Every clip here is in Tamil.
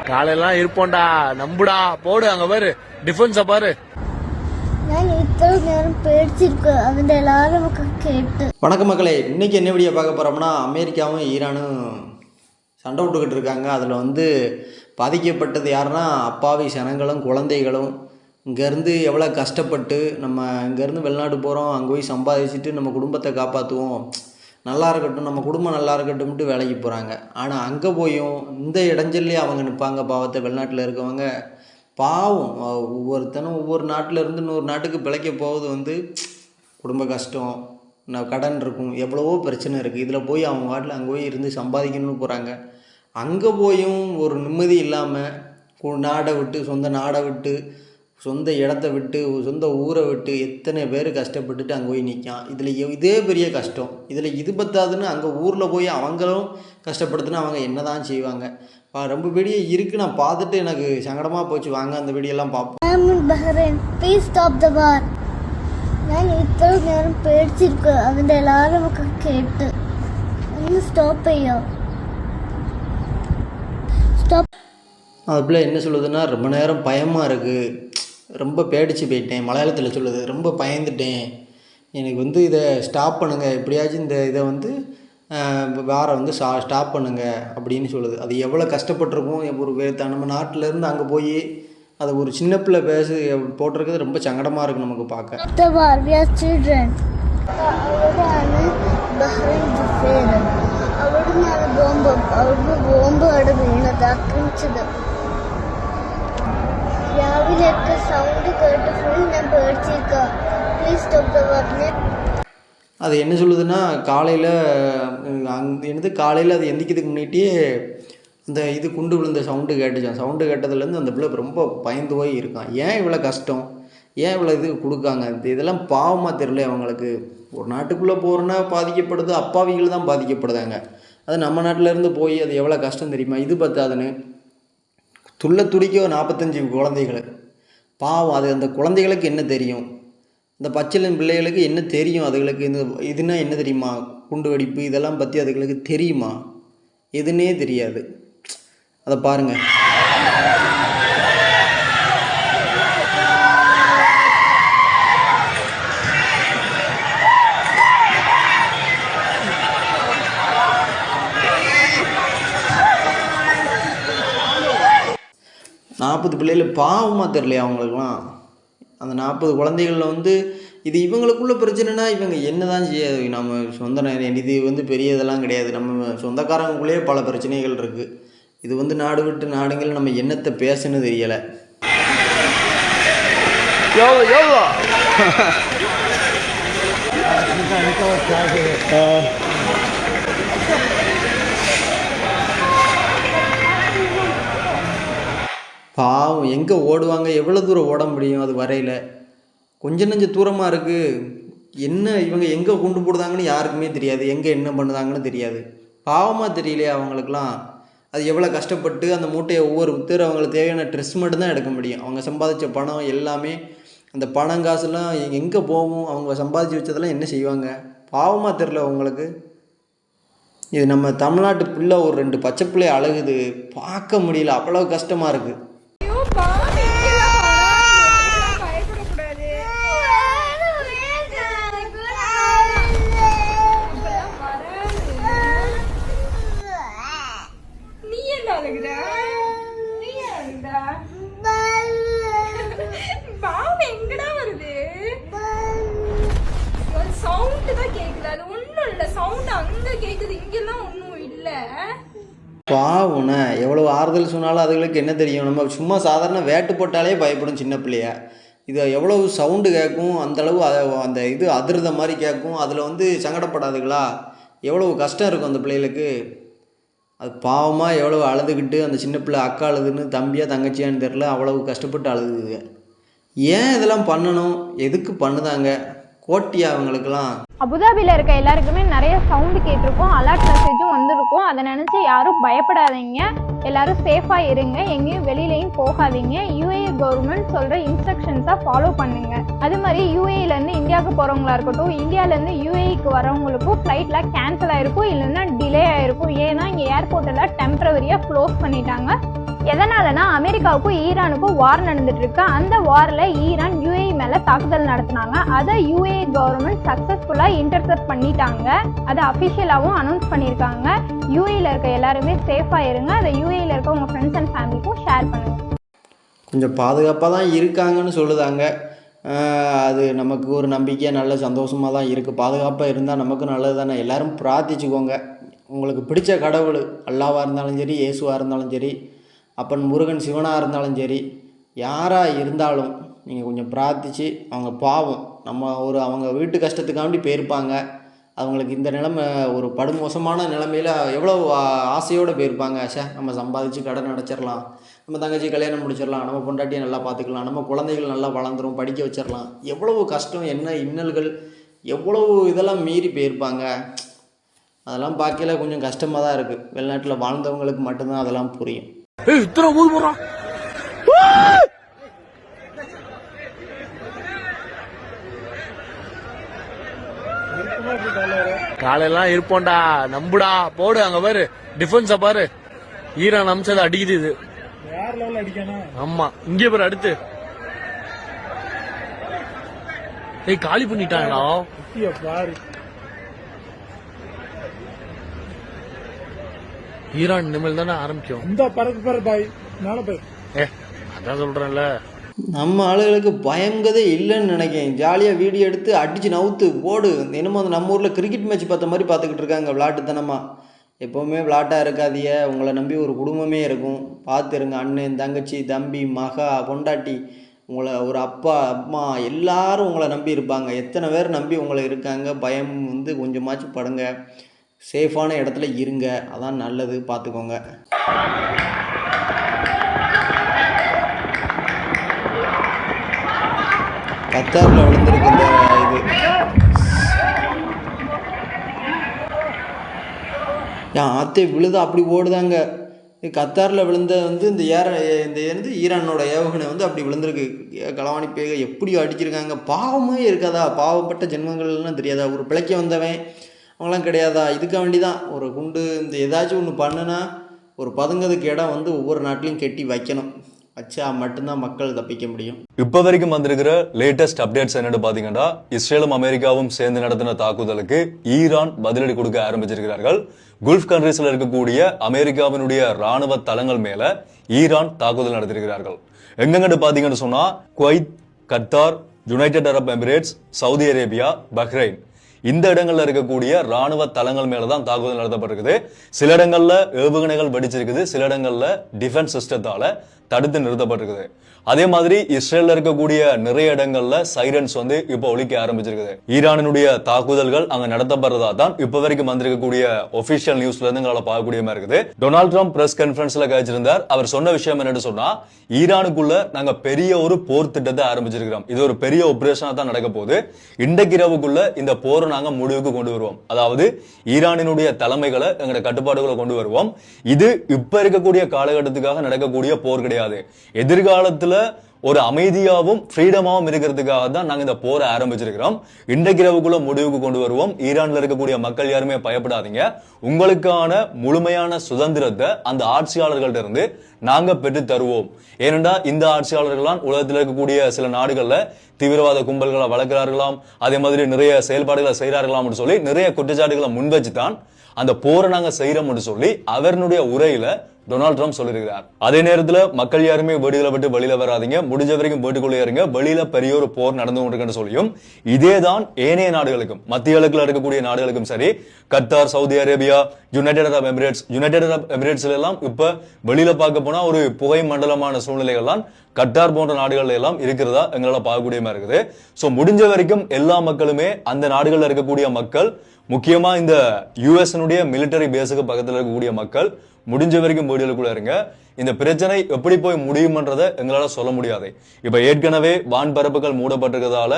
காலையெல்லாம் இருப்போம்டா, நம்புடா, போடு அங்க பாரு, டிஃபென்ஸ பாரு. வணக்கம் மக்களே, இன்னைக்கு என்ன வீடியோ பார்க்க போறோம்னா, அமெரிக்காவும் ஈரானும் சண்டை விட்டுக்கிட்டு இருக்காங்க. அதில் வந்து பாதிக்கப்பட்டது யாருன்னா அப்பாவி சனங்களும் குழந்தைகளும். இங்கேருந்து எவ்வளோ கஷ்டப்பட்டு நம்ம இங்கேருந்து வெளிநாடு போகிறோம், அங்கே போய் சம்பாதிச்சுட்டு நம்ம குடும்பத்தை காப்பாற்றுவோம், நல்லா இருக்கட்டும், நம்ம குடும்பம் நல்லா இருக்கட்டும்ட்டு வேலைக்கு போகிறாங்க. ஆனால் அங்கே போயும் இந்த இடைஞ்சல்லையே அவங்க நிற்பாங்க. பாவத்தை வெளிநாட்டில் இருக்கவங்க பாவம். ஒவ்வொருத்தனும் ஒவ்வொரு நாட்டில் இருந்து இன்னொரு நாட்டுக்கு பிழைக்க போவது வந்து குடும்ப கஷ்டம், கடன் இருக்கும், எவ்வளவோ பிரச்சனை இருக்குது. இதில் போய் அவங்க வாட்டில் அங்கே போய் இருந்து சம்பாதிக்கணும்னு போகிறாங்க. அங்கே போயும் ஒரு நிம்மதி இல்லாமல் நாடை விட்டு, சொந்த நாடை விட்டு, சொந்த இடத்த விட்டு, சொந்த ஊரை விட்டு எத்தனை பேர் கஷ்டப்பட்டுட்டு அங்கே போய் நிற்கான். இதில் இதே பெரிய கஷ்டம். இதில் இது பத்தாதுன்னு அங்கே ஊரில் போய் அவங்களும் கஷ்டப்படுத்துனா அவங்க என்ன தான் செய்வாங்க. ரொம்ப வீடியோ இருக்குது, நான் பார்த்துட்டு எனக்கு சங்கடமாக போச்சு. வாங்க அந்த வீடியோலாம் பார்ப்போம். நான் இத்தனை நேரம் பேடிச்சிருக்கு, அதில் எல்லாரும் கேட்டு ஸ்டாப் ஐயா ஸ்டாப். அது பிள்ளை என்ன சொல்லுதுன்னா, ரொம்ப நேரம் பயமாக இருக்குது, ரொம்ப பேடிச்சு போயிட்டேன். மலையாளத்தில் சொல்லுது, ரொம்ப பயந்துட்டேன், எனக்கு வந்து இதை ஸ்டாப் பண்ணுங்கள், எப்படியாச்சும் இந்த இதை வந்து வேறு வந்து ஸ்டாப் பண்ணுங்க அப்படின்னு சொல்லுது. அது எவ்வளோ கஷ்டப்பட்டிருக்கும். ஒரு நம்ம நாட்டிலேருந்து அங்கே போய் அது ஒரு சின்ன பிள்ளை போட்டிருக்கிறது ரொம்ப சங்கடமாக இருக்குது நமக்கு பார்க்க. அது என்ன சொல்லுதுன்னா, காலையில் அது எந்திக்கிறதுக்கு முன்னாடியே இந்த இது குண்டு விழுந்த சவுண்டு கேட்டுச்சான். சவுண்டு கேட்டதுலேருந்து அந்த பிள்ளை ரொம்ப பயந்து போய் இருக்கான். ஏன் இவ்வளோ கஷ்டம், ஏன் இவ்வளோ இது கொடுக்காங்க, இதெல்லாம் பாவமாக தெரியல அவங்களுக்கு. ஒரு நாட்டுக்குள்ளே போகிறோன்னா பாதிக்கப்படுது, அப்பாவிகள் தான் பாதிக்கப்படுதாங்க. அது நம்ம நாட்டிலேருந்து போய் அது எவ்வளோ கஷ்டம் தெரியுமா. இது பத்தாதுன்னு துடிக்க 45 குழந்தைகள் பாவம். அது அந்த குழந்தைகளுக்கு என்ன தெரியும், இந்த பச்சிளம் பிள்ளைகளுக்கு என்ன தெரியும், அதுகளுக்கு இதுனா என்ன தெரியுமா, குண்டு வெடிப்பு இதெல்லாம் பற்றி அதுகளுக்கு தெரியுமா, எதுன்னே தெரியாது. அதை பாருங்கள். நாற்பது பிள்ளைகள் பாவமாக தெரியலையா அவங்களுக்குலாம். அந்த 40 குழந்தைகளில் வந்து இது இவங்களுக்குள்ள பிரச்சனைனா இவங்க என்ன தான் செய்யாது. நம்ம சொந்த இது வந்து பெரிய இதெல்லாம் கிடையாது. நம்ம சொந்தக்காரங்களுக்குள்ளேயே பல பிரச்சனைகள் இருக்குது. இது வந்து நாடு விட்டு நாடுகள் நம்ம என்னத்தை பேசணும்னு தெரியலை. பாவம் எங்கே ஓடுவாங்க, எவ்வளோ தூரம் ஓட முடியும், அது வரையில் கொஞ்சம் நெஞ்ச தூரமாக இருக்குது. என்ன இவங்க எங்கே கொண்டு போடுதாங்கன்னு யாருக்குமே தெரியாது, எங்கே என்ன பண்ணுதாங்கன்னு தெரியாது. பாவமாக தெரியலையா அவங்களுக்குலாம். அது எவ்வளோ கஷ்டப்பட்டு அந்த மூட்டையை ஒவ்வொரு விற்று அவங்களுக்கு தேவையான ட்ரெஸ் மட்டும்தான் எடுக்க முடியும். அவங்க சம்பாதிச்ச பணம் எல்லாமே, அந்த பணம் காசுலாம் எங்கே போகும், அவங்க சம்பாதிச்சு வச்சதெல்லாம் என்ன செய்வாங்க. பாவமாக தெரியல அவங்களுக்கு. இது நம்ம தமிழ்நாட்டு பிள்ளை ஒரு 2 பச்சை பிள்ளைய அழகுது, பார்க்க முடியல, அவ்வளோ கஷ்டமாக இருக்குது. பாவுண்ணே எவ்வளோ ஆறுதல் சொன்னாலும் அதுகளுக்கு என்ன தெரியும். நம்ம சும்மா சாதாரண வேட்டு போட்டாலே பயப்படும் சின்ன பிள்ளைய. இது எவ்வளவு சவுண்டு கேட்கும், அந்தளவு அந்த இது அதிர்ந்த மாதிரி கேட்கும். அதில் வந்து சங்கடப்படாதுங்களா, எவ்வளவு கஷ்டம் இருக்கும் அந்த பிள்ளைகளுக்கு. அது பாவமாக எவ்வளோ அழுதுகிட்டு அந்த சின்ன பிள்ளை அக்கா அழுதுன்னு தம்பியா தங்கச்சியான்னு தெரில, அவ்வளவு கஷ்டப்பட்டு அழுதுங்க. ஏன் இதெல்லாம் பண்ணணும், எதுக்கு பண்ணுதாங்க, கோட்டியா அவங்களுக்குலாம். அபுதாபியில் இருக்க எல்லாருக்குமே நிறைய சவுண்டு கேட்டிருக்கோம், அலர்ட் மெசேஜும் வந்திருக்கும். அதை நினச்சி யாரும் பயப்படாதீங்க, எல்லாரும் சேஃபாக இருங்க, எங்கேயும் வெளியிலையும் போகாதீங்க. யூஏஇ கவர்மெண்ட் சொல்கிற இன்ஸ்ட்ரக்ஷன்ஸை ஃபாலோ பண்ணுங்க. அது மாதிரி யூஏஇலேருந்து இந்தியாவுக்கு போகிறவங்களா இருக்கட்டும், இந்தியாவிலேருந்து யூஏஇக்கு வரவங்களுக்கும் ஃப்ளைட்டில் கேன்சல் ஆகிருக்கும், இல்லைன்னா டிலே ஆகிருக்கும். ஏன்னா இங்கே ஏர்போர்ட்டில் டெம்பரவரியாக க்ளோஸ் பண்ணிட்டாங்க. எதனாலனா அமெரிக்காவுக்கும் ஈரானுக்கும் வார் நடந்துட்டு இருக்கு. அந்த வாரில் ஈரான் யூஏஇ மேலே தாக்குதல் நடத்தினாங்க. அதை யூஏஇ கவர்மெண்ட் சக்ஸஸ்ஃபுல்லாக இன்டர்செப்ட் பண்ணிட்டாங்க. அதை அஃபிஷியலாகவும் அனௌன்ஸ் பண்ணியிருக்காங்க. யூஏஇயில் இருக்க எல்லாருமே சேஃபாக இருங்க. அதை யூஏஇயில் இருக்க உங்கள் ஃப்ரெண்ட்ஸ் அண்ட் ஃபேமிலிக்கும் ஷேர் பண்ணுங்கள். கொஞ்சம் பாதுகாப்பாக தான் இருக்காங்கன்னு சொல்லுதாங்க. அது நமக்கு ஒரு நம்பிக்கை, நல்ல சந்தோஷமாக தான் இருக்குது. பாதுகாப்பாக இருந்தால் நமக்கு நல்லது தானே. எல்லோரும் பிரார்த்திச்சுக்கோங்க. உங்களுக்கு பிடிச்ச கடவுள் அல்லாவாக இருந்தாலும் சரி, இயேசுவாக இருந்தாலும் சரி, அப்பன் முருகன் சிவனாக இருந்தாலும் சரி, யாராக இருந்தாலும் நீங்கள் கொஞ்சம் பிரார்த்திச்சு, அவங்க பாவம் அவங்க வீட்டு கஷ்டத்துக்காண்டி போயிருப்பாங்க. அவங்களுக்கு இந்த நிலைமை ஒரு படுமோசமான நிலைமையில் எவ்வளோ ஆசையோடு போயிருப்பாங்க. நம்ம சம்பாதிச்சு கடன் அடைச்சிடலாம், நம்ம தங்கச்சி கல்யாணம் முடிச்சிடலாம், நம்ம பொண்டாட்டியை நல்லா பார்த்துக்கலாம், நம்ம குழந்தைகள் நல்லா வளர்ந்துரும், படிக்க வச்சிடலாம். எவ்வளவு கஷ்டம், என்ன இன்னல்கள், எவ்வளவு இதெல்லாம் மீறி போயிருப்பாங்க. அதெல்லாம் பார்க்கல கொஞ்சம் கஷ்டமாக தான் இருக்குது. வெளிநாட்டில் வாழ்ந்தவங்களுக்கு மட்டும்தான் அதெல்லாம் புரியும். காலையெல்லாம் இருப்போம்டா, நம்புடா, போடு அங்க பாரு, டிஃபென்ஸ பாரு, ஈரான் அம்சத்தை அடிக்குது. இது வேற லெவல் அடிக்கணும். ஆமா, இங்கே பாரு அடுத்து. ஏய், காலி பண்ணிட்டாங்களா பாரு. ஈரான் இனிமேல் தானே ஆரம்பிக்கும். இந்த பறக்கு பாரு பாய், நானும் போய் அதான் சொல்றேன்ல. நம்ம ஆளுகளுக்கு பயங்கதே இல்லைன்னு நினைக்கிறேன். ஜாலியாக வீடியோ எடுத்து அடித்து நவுத்து போடு. என்னமோ நம்ம ஊரில் கிரிக்கெட் மேட்ச் பார்த்த மாதிரி பார்த்துக்கிட்டு இருக்காங்க விளாட்டுத்தனமாக. எப்போவுமே விளாட்டாக இருக்காதீங்க. உங்களை நம்பி ஒரு குடும்பமே இருக்கும். பார்த்துருங்க. அண்ணன், தங்கச்சி, தம்பி, மகா, பொண்டாட்டி, உங்களை ஒரு அப்பா, அம்மா எல்லாரும் உங்களை நம்பி இருப்பாங்க. எத்தனை பேர் நம்பி உங்களை இருக்காங்க. பயம் கொஞ்சமாச்சும் படுங்க. சேஃபான இடத்துல இருங்க. அதான் நல்லது. பார்த்துக்கோங்க. கத்தாரில் விழுந்திருக்கு இந்த ஏன் ஆத்தே விழுத அப்படி ஓடுதாங்க. கத்தாரில் விழுந்த இந்த ஈரானோட ஏவுகணை அப்படி விழுந்திருக்கு. களவாணி பேக எப்படி அடிச்சிருக்காங்க. பாவமே இருக்காதா? பாவப்பட்ட ஜென்மங்கள்லாம் தெரியாதா? ஒரு பிழைக்க வந்தவன் அவங்களாம் கிடையாதா? இதுக்காக வேண்டி தான் ஒரு குண்டு ஏதாச்சும் ஒன்று பண்ணுனா ஒரு பதுங்கிறதுக்கு இடம் ஒவ்வொரு நாட்டிலையும் கெட்டி வைக்கணும். வச்சா மட்டும்தான் மக்கள் தப்பிக்க முடியும். இப்போ வரைக்கும் வந்திருக்கிற லேட்டஸ்ட் அப்டேட்ஸ் என்னன்னு பாத்தீங்கன்னா, இஸ்ரேலும் அமெரிக்காவும் சேர்ந்து நடத்தின தாக்குதலுக்கு ஈரான் பதிலடி கொடுக்க ஆரம்பிச்சிருக்கிறார்கள். குல்ஃப் கண்ட்ரீஸ்ல இருக்கக்கூடிய அமெரிக்காவினுடைய ராணுவ தளங்கள் மேல ஈரான் தாக்குதல் நடத்திருக்கிறார்கள். எங்கெங்கன்னு பாத்தீங்கன்னு சொன்னா, Kuwait, Qatar, United Arab Emirates, Saudi Arabia, Bahrain, இந்த இடங்கள்ல இருக்கக்கூடிய ராணுவ தளங்கள் மேலதான் தாக்குதல் நடத்தப்பட்டிருக்குது. சில இடங்கள்ல ஏவுகணைகள் வெடிச்சிருக்குது, சில இடங்கள்ல டிஃபென்ஸ் சிஸ்டத்தால தடுத்து நிறுத்தப்பட்டிருக்குது. அதே மாதிரி இஸ்ரேல்ல இருக்கக்கூடிய நிறைய இடங்கள்ல சைரன்ஸ் இப்ப ஒலிக்க ஆரம்பிச்சிருக்குது. ஈரானினுடைய தாக்குதல்கள் அங்க நடத்தப்படுறதா தான் இப்ப வரைக்கும் வந்திருக்கக்கூடிய ஒபிஷியல் நியூஸ்ல இருந்து எங்களால பார்க்கக்கூடிய மாதிரி இருக்குது. டொனால்ட் ட்ரம்ப் பிரஸ் கான்ஃபரன்ஸ்ல கழிச்சிருந்தார். அவர் சொன்ன விஷயம் என்னன்னு சொன்னா, ஈரானுக்குள்ள நாங்க பெரிய ஒரு போர் திட்டத்தை ஆரம்பிச்சிருக்கிறோம். இது ஒரு பெரிய ஆபரேஷனா தான் நடக்க போகுது. இன்றைக்கு இரவுக்குள்ள இந்த போரை நாங்க முடிவுக்கு கொண்டு வருவோம். அதாவது ஈரானினுடைய தலைமைகளை எங்களுடைய கட்டுப்பாடுகளை கொண்டு வருவோம். இது இப்ப இருக்கக்கூடிய காலகட்டத்துக்காக நடக்கக்கூடிய போர் கிடையாது. எதிர்காலத்துல ஒரு அமைதியாவும் ஃப்ரீடமாவும் இருக்கிறதுக்காக தான் நாங்க இந்த போரை ஆரம்பிச்சிருக்கிறோம். இன்றைக்கு இரவுக்குள்ள முடிவுக்கு கொண்டு வருவோம். ஈரான்ல இருக்கக்கூடிய மக்கள் யாருமே பயப்படாதீங்க. உங்களுக்கான முழுமையான சுதந்திரத்தை அந்த ஆட்சியாளர்கள்ட்ட இருந்து நாங்க பெற்று தருவோம். ஏனென்றா இந்த ஆட்சியாளர்களாம் உலகத்தில் இருக்கக்கூடிய சில நாடுகள்ல தீவிரவாத கும்பல்களை வளர்க்கிறார்களாம், அதே மாதிரி நிறைய செயல்பாடுகளை செய்யறார்களாம் சொல்லி நிறைய குற்றச்சாட்டுகளை முன்வச்சுதான் அந்த போரை நாங்க செய்யறோம் சொல்லி அவருடைய உரையில டொனால்ட் ட்ரம்ப் சொல்லியிருக்கிறார். அதே நேரத்தில் மக்கள் யாருமே வீடுகளை விட்டு வெளியில வராதிங்க, முடிஞ்ச வரைக்கும் வீட்டுக்குள்ளே இருங்க, வெளியில பெரிய ஒரு போர் நடந்து கொண்டிருக்குன்னு சொல்லியும் இதேதான் ஏனைய நாடுகளுக்கும் மத்திய கிழக்குல இருக்கக்கூடிய நாடுகளுக்கும் சரி, Qatar, Saudi Arabia, United Arab எமிரேட்ஸ்ல எல்லாம் இப்ப வெளியில பார்க்க போனா ஒரு புகை மண்டலமான சூழ்நிலைகள்லாம் கட்டார் போன்ற நாடுகள் எல்லாம் இருக்கிறதா எங்களால பார்க்கக்கூடிய மாதிரி இருக்குது. சோ முடிஞ்ச வரைக்கும் எல்லா மக்களுமே அந்த நாடுகள்ல இருக்கக்கூடிய மக்கள், முக்கியமா இந்த யுஎஸ் மிலிட்டரி பேஸுக்கு பக்கத்தில் இருக்கக்கூடிய மக்கள் முடிஞ்ச வரைக்கும் வீடுகளுக்குள்ள இருங்க. இந்த பிரச்சனை எப்படி போய் முடியும்ன்றதை எங்களால சொல்ல முடியாது. இப்ப ஏற்கனவே வான்பரப்புகள் மூடப்பட்டிருக்கிறதால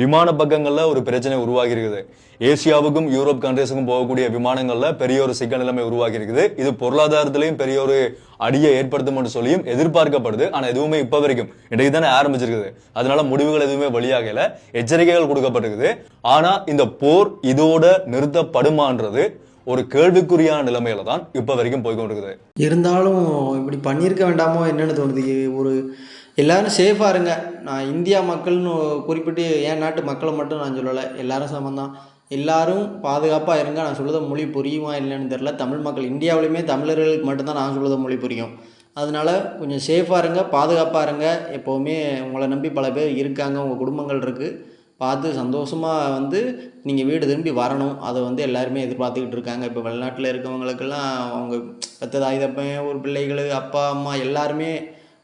விமான பக்கங்கள்ல ஒரு பிரச்சனை உருவாகி இருக்குது. ஏசியாவுக்கும் யூரோப் கண்ட்ரீஸுக்கும் போகக்கூடிய விமானங்கள்ல பெரிய ஒரு சிக்கல் நிலைமை உருவாகி இருக்குது. இது பொருளாதாரத்திலையும் பெரிய ஒரு அடியை ஏற்படுத்தும் சொல்லியும் எதிர்பார்க்கப்படுது. ஆனா எதுவுமே இப்ப வரைக்கும் இன்றைக்கு தானே ஆரம்பிச்சிருக்குது. அதனால முடிவுகள் எதுவுமே வெளியாகல, எச்சரிக்கைகள் கொடுக்கப்பட்டிருக்குது. ஆனா இந்த போர் இதோட நிறுத்தப்படுமான்றது ஒரு கேள்விக்குறியான நிலைமையில தான் இப்ப வரைக்கும் போய்கொண்டிருக்குது. இருந்தாலும் இப்படி பண்ணியிருக்க வேண்டாமோ என்னன்னு தோணுது. ஒரு எல்லாரும் சேஃபாக இருங்க. நான் இந்தியா மக்கள்னு குறிப்பிட்டு என் நாட்டு மக்களை மட்டும் நான் சொல்லலை, எல்லாரும் சமந்தான். எல்லாரும் பாதுகாப்பாக இருங்க. நான் சொல்லுத மொழி புரியுமா இல்லைன்னு தெரில. தமிழ் மக்கள் இந்தியாவிலையுமே தமிழர்களுக்கு மட்டும்தான் நான் சொல்லுத மொழி புரியும். அதனால் கொஞ்சம் சேஃபாக இருங்க, பாதுகாப்பாக இருங்க. எப்போவுமே உங்களை நம்பி பல பேர் இருக்காங்க, உங்கள் குடும்பங்கள் இருக்குது. பார்த்து சந்தோஷமாக நீங்கள் வீடு திரும்பி வரணும். அதை எல்லாருமே எதிர்பார்த்துக்கிட்டு இருக்காங்க. இப்போ வெளிநாட்டில் இருக்கவங்களுக்கெல்லாம் அவங்க பெற்ற தாய் தப்பன், ஒரு பிள்ளைகள், அப்பா அம்மா எல்லாருமே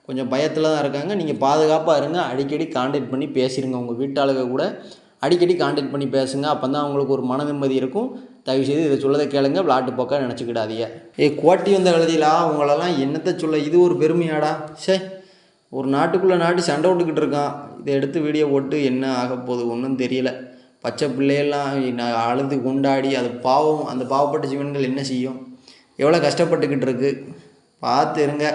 கொஞ்சம் பயத்தில் தான் இருக்காங்க. நீங்கள் பாதுகாப்பாக இருங்க. அடிக்கடி கான்டாக்ட் பண்ணி பேசிடுங்க. உங்கள் வீட்டாளுங்க கூட அடிக்கடி கான்டாக்ட் பண்ணி பேசுங்க. அப்போ தான் அவங்களுக்கு ஒரு மன நிம்மதி இருக்கும். தயவுசெய்து இதை சொல்லதை கேளுங்க, விளாட்டு போக்க நினச்சிக்கிடாதீங்க. கோட்டி வந்த கழுதியிலா உங்களெல்லாம் என்னத்தை சொல்ல, இது ஒரு பெருமையாடா? ஒரு நாட்டுக்குள்ளே நாட்டு சண்டை விட்டுக்கிட்டு இருக்கான். இதை எடுத்து வீடியோ போட்டு என்ன ஆக போகுது ஒன்றும் தெரியல. பச்சை பிள்ளையெல்லாம் அழுது கொண்டாடி அது பாவம். அந்த பாவப்பட்ட ஜீவன்கள் என்ன செய்யும்? எவ்வளோ கஷ்டப்பட்டுக்கிட்டு இருக்கு. பார்த்து இருங்க.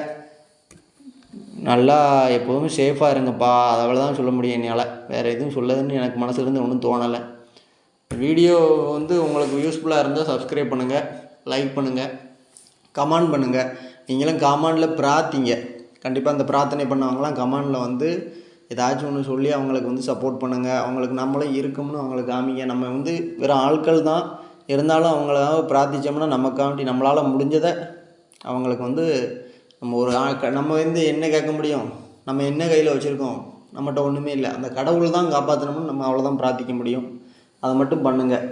நல்லா எப்போதும் சேஃபாக இருங்கப்பா. அவ்வளோ தான் சொல்ல முடியும் என்னால். வேறு எதுவும் சொல்லதுன்னு எனக்கு மனசுலேருந்து ஒன்றும் தோணலை. வீடியோ உங்களுக்கு யூஸ்ஃபுல்லாக இருந்தால் சப்ஸ்கிரைப் பண்ணுங்கள், லைக் பண்ணுங்கள், கமெண்ட் பண்ணுங்கள். நீங்களும் கமெண்டில் பிரார்த்திங்க. கண்டிப்பாக அந்த பிரார்த்தனை பண்ணவங்களாம் கமெண்டில் ஏதாச்சும் ஒன்று சொல்லி அவங்களுக்கு சப்போர்ட் பண்ணுங்கள். அவங்களுக்கு நம்மளும் இருக்கும்னு அவங்களுக்கு காமிங்க. நம்ம வெறும் ஆட்கள் தான் இருந்தாலும் அவங்கள பிரார்த்தித்தோம்னா நமக்காண்டி நம்மளால் முடிஞ்சதை அவங்களுக்கு நம்ம ஒரு நம்ம என்ன கேட்க முடியும்? நம்ம என்ன கையில் வச்சுருக்கோம்? நம்மகிட்ட ஒன்றுமே இல்லை. அந்த கடவுள் தான் காப்பாற்றணும்னு நம்ம அவ்வளோதான் பிரார்த்திக்க முடியும். அதை மட்டும் பண்ணுங்கள்.